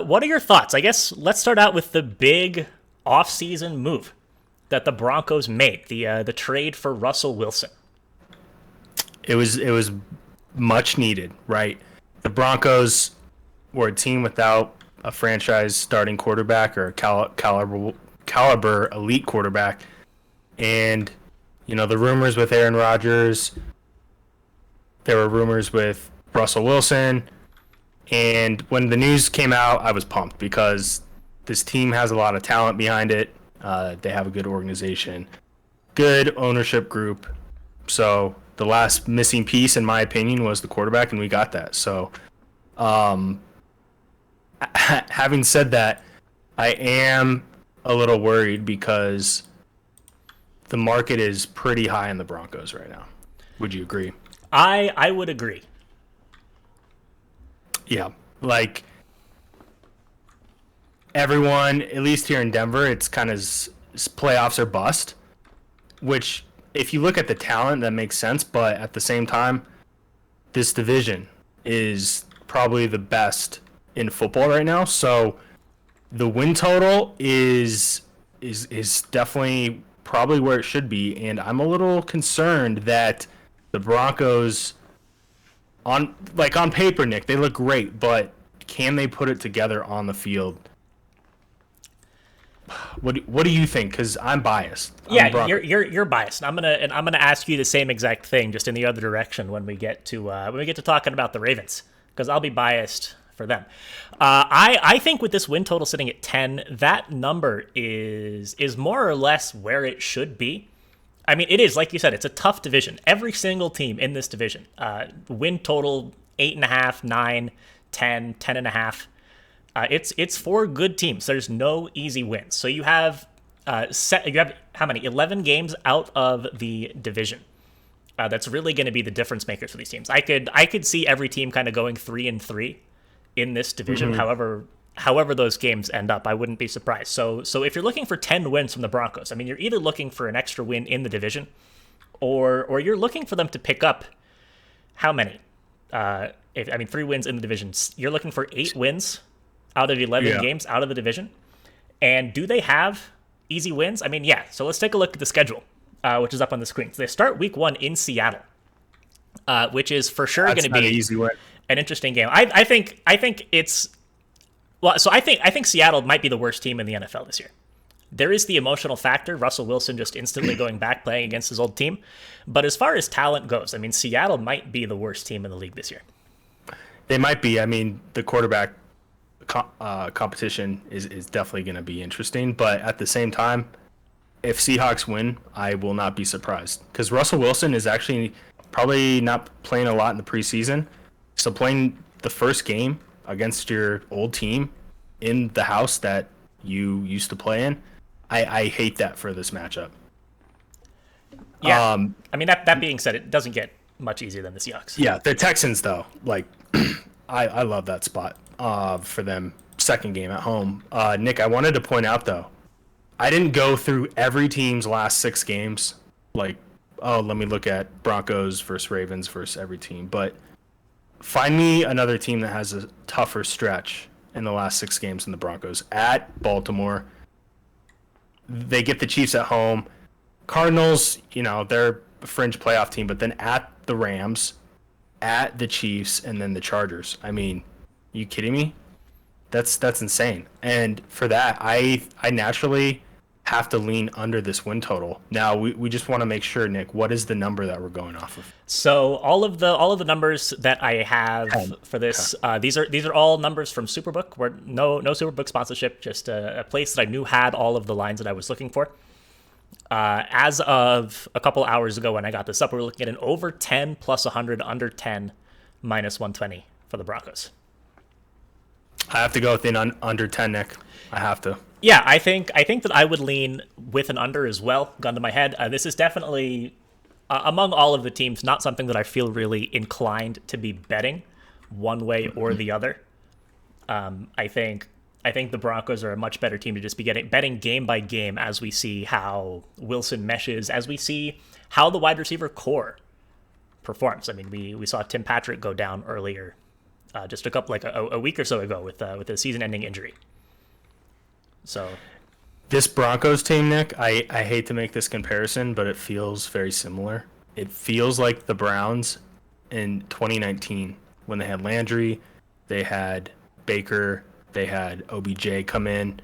What are your thoughts? I guess let's start out with the big offseason move that the Broncos made, the trade for Russell Wilson. It was much needed, right? The Broncos were a team without a franchise starting quarterback or a caliber elite quarterback, and the rumors with Aaron Rodgers, there were rumors with Russell Wilson, and when the news came out, I was pumped because this team has a lot of talent behind it. They have a good organization, good ownership group. So the last missing piece, in my opinion, was the quarterback, and we got that. So, having said that, I am a little worried because the market is pretty high in the Broncos right now. Would you agree? I would agree. Yeah. Like everyone, at least here in Denver, it's kind of playoffs or bust, which if you look at the talent, that makes sense. But at the same time, this division is probably the best in football right now. So the win total is definitely probably where it should be, and I'm a little concerned that the Broncos on paper, Nick, they look great, but can they put it together on the field? What do you think? Because I'm biased. Yeah, you're biased. I'm gonna ask you the same exact thing, just in the other direction when we get to talking about the Ravens, because I'll be biased for them. I think with this win total sitting at 10, that number is more or less where it should be. I mean, it is, like you said, it's a tough division. Every single team in this division, win total 8.5, 9, 10, 10.5. It's four good teams. There's no easy wins. So you have how many? 11 games out of the division. That's really going to be the difference makers for these teams. I could see every team kind of going 3-3 in this division. Mm-hmm. However those games end up, I wouldn't be surprised. So if you're looking for 10 wins from the Broncos, I mean, you're either looking for an extra win in the division, or you're looking for them to pick up how many? 3 wins in the division. You're looking for 8 wins out of 11 games out of the division. And do they have easy wins? I mean, yeah. So let's take a look at the schedule, which is up on the screen. So they start week 1 in Seattle, which is for sure going to be easy win. An interesting game. I think it's well. So I think Seattle might be the worst team in the NFL this year. There is the emotional factor. Russell Wilson just instantly going back playing against his old team. But as far as talent goes, I mean, Seattle might be the worst team in the league this year. They might be. I mean, the quarterback competition is definitely going to be interesting. But at the same time, if Seahawks win, I will not be surprised. Because Russell Wilson is actually probably not playing a lot in the preseason. So playing the first game against your old team in the house that you used to play in, I hate that for this matchup. Yeah, I mean, that being said, it doesn't get much easier than the Seahawks. Yeah, the Texans, though, like, I love that spot for them, second game at home. Nick, I wanted to point out, though, I didn't go through every team's last 6 games, like, let me look at Broncos versus Ravens versus every team, but find me another team that has a tougher stretch in the last 6 games than the Broncos. At Baltimore, they get the Chiefs at home. Cardinals, they're a fringe playoff team, but then at the Rams, at the Chiefs, and then the Chargers. I mean, you kidding me? That's insane. And for that, I naturally have to lean under this win total. Now we just want to make sure, Nick, what is the number that we're going off of? So all of the numbers that I have for this, these are all numbers from Superbook. We're no Superbook sponsorship, just a place that I knew had all of the lines that I was looking for. As of a couple hours ago when I got this up, we were looking at an over 10 plus 100, under 10 minus 120 for the Broncos. I have to go with an under 10, Nick. I have to. Yeah, I think that I would lean with an under as well. Gun to my head. This is definitely, among all of the teams, not something that I feel really inclined to be betting one way or the other. I think the Broncos are a much better team to just be betting game by game as we see how Wilson meshes, as we see how the wide receiver core performs. I mean, we saw Tim Patrick go down earlier just a couple a week or so ago with a season-ending injury. So This Broncos team, Nick, I hate to make this comparison, but it feels very similar. It feels like the Browns in 2019 when they had Landry, they had Baker, they had OBJ come in.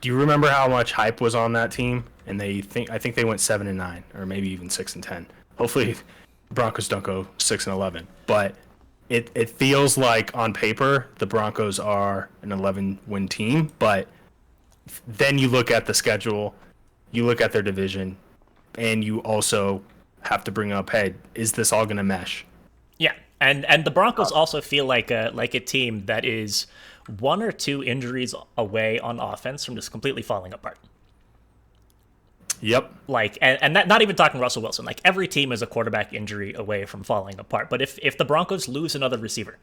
Do you remember how much hype was on that team? And I think they went 7-9, or maybe even 6-10. Hopefully, the Broncos don't go 6-11. But it feels like on paper the Broncos are an 11-win team. But then you look at the schedule, you look at their division, and you also have to bring up, hey, is this all going to mesh? yeah, and the Broncos also feel like a team that is one or two injuries away on offense from just completely falling apart. Yep. Like, and that, not even talking Russell Wilson. Like, every team is a quarterback injury away from falling apart. But if the Broncos lose another receiver,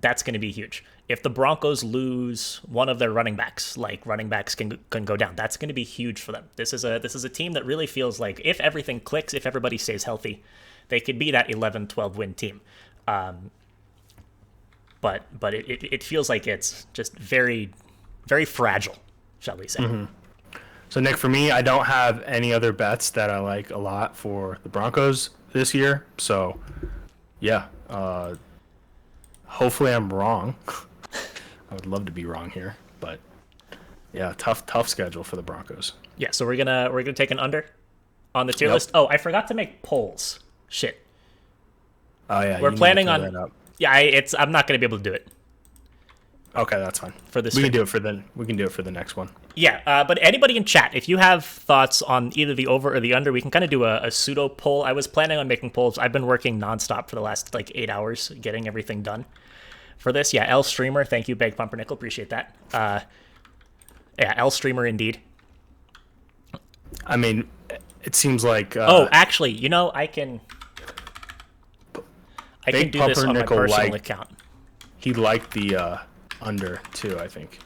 that's going to be huge. If the Broncos lose one of their running backs, like running backs can go down, that's going to be huge for them. This is a team that really feels like if everything clicks, if everybody stays healthy, they could be that 11-12 win team. But it feels like it's just very, very fragile, shall we say. Mm-hmm. So, Nick, for me, I don't have any other bets that I like a lot for the Broncos this year. So, yeah, hopefully I'm wrong. I would love to be wrong here, but yeah, tough schedule for the Broncos. Yeah, so we're gonna take an under on the tier list. Oh, I forgot to make polls. Shit. Oh yeah, We're planning on. Yeah, I'm not gonna be able to do it. Okay, that's fine. For this, we can do it for the next one. Yeah, but anybody in chat, if you have thoughts on either the over or the under, we can kind of do a pseudo poll. I was planning on making polls. I've been working nonstop for the last 8 hours getting everything done for this. Yeah, L Streamer, thank you, Big Pumpernickel, appreciate that. Yeah, L Streamer indeed. I mean, it seems like. Oh, actually, I can do this on my personal account. He liked the under too, I think.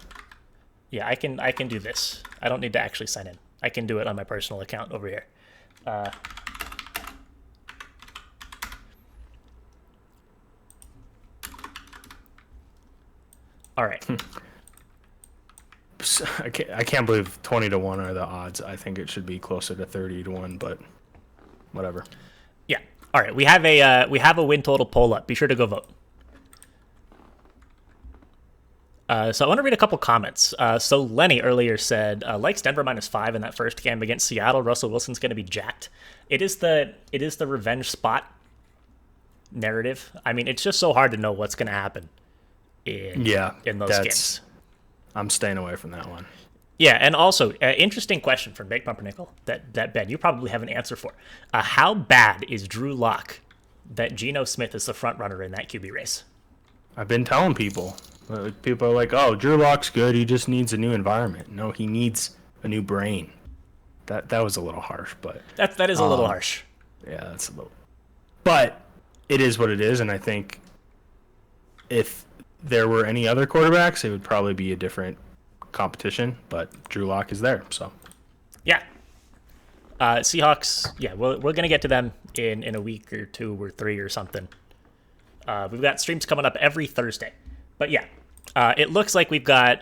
Yeah, I can do this. I don't need to actually sign in. I can do it on my personal account over here. All right. I can't believe 20-1 are the odds. I think it should be closer to 30-1, but whatever. Yeah. All right. We have a win total poll up. Be sure to go vote. So I want to read a couple comments. So Lenny earlier said, likes Denver -5 in that first game against Seattle. Russell Wilson's going to be jacked. It is the revenge spot narrative. I mean, it's just so hard to know what's going to happen in those games. I'm staying away from that one. Yeah, and also, interesting question from Big Pumpernickel that Ben, you probably have an answer for. How bad is Drew Lock that Geno Smith is the front runner in that QB race? I've been telling people. People are like, oh, Drew Lock's good. He just needs a new environment. No, he needs a new brain. That was a little harsh, but... That is a little harsh. Yeah, that's a little... But it is what it is, and I think if there were any other quarterbacks, it would probably be a different competition, but Drew Lock is there, so... Yeah. Seahawks, yeah, we're going to get to them in a week or 2 or 3 or something. We've got streams coming up every Thursday. But yeah, it looks like we've got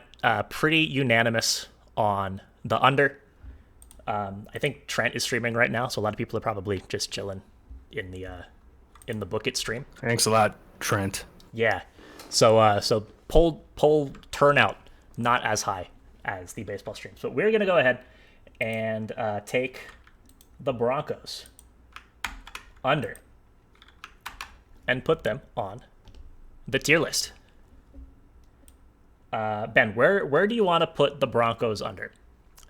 pretty unanimous on the under. I think Trent is streaming right now, so a lot of people are probably just chilling in the Book It stream. Thanks a lot, Trent. Yeah. So poll turnout not as high as the baseball streams, but we're gonna go ahead and take the Broncos under and put them on the tier list. Ben, where do you want to put the Broncos under?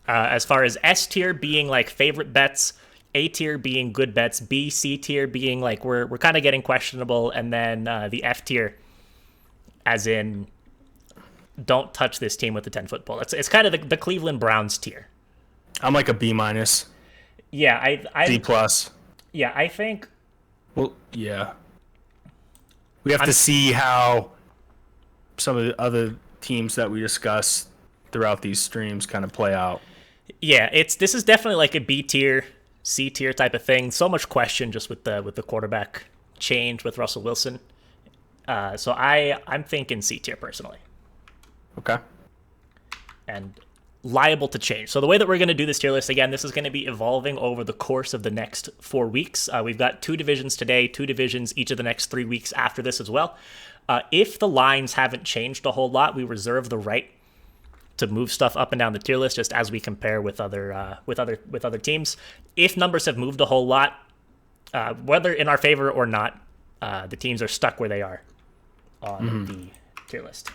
As far as S tier being like favorite bets, A tier being good bets, B, C tier being like we're kind of getting questionable, and then the F tier, as in don't touch this team with the 10-foot pole. It's kind of the Cleveland Browns tier. I'm like a B-. Yeah, I D+. Yeah, I think. Well, yeah. We have to see how some of the other teams that we discuss throughout these streams kind of play out. Yeah, this is definitely like a B tier, C tier type of thing. So much question just with the quarterback change with Russell Wilson. So I'm thinking C tier personally, Okay. and liable to change. So the way that we're going to do this tier list, again, this is going to be evolving over the course of the next 4 weeks. We've got 2 divisions today, 2 divisions each of the next 3 weeks after this as well. If the lines haven't changed a whole lot, we reserve the right to move stuff up and down the tier list just as we compare with other teams. If numbers have moved a whole lot, whether in our favor or not, the teams are stuck where they are on the tier list.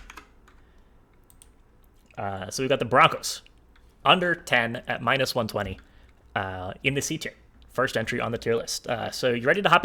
So we've got the Broncos under 10 at -120 in the C tier. First entry on the tier list. So you ready to hop in?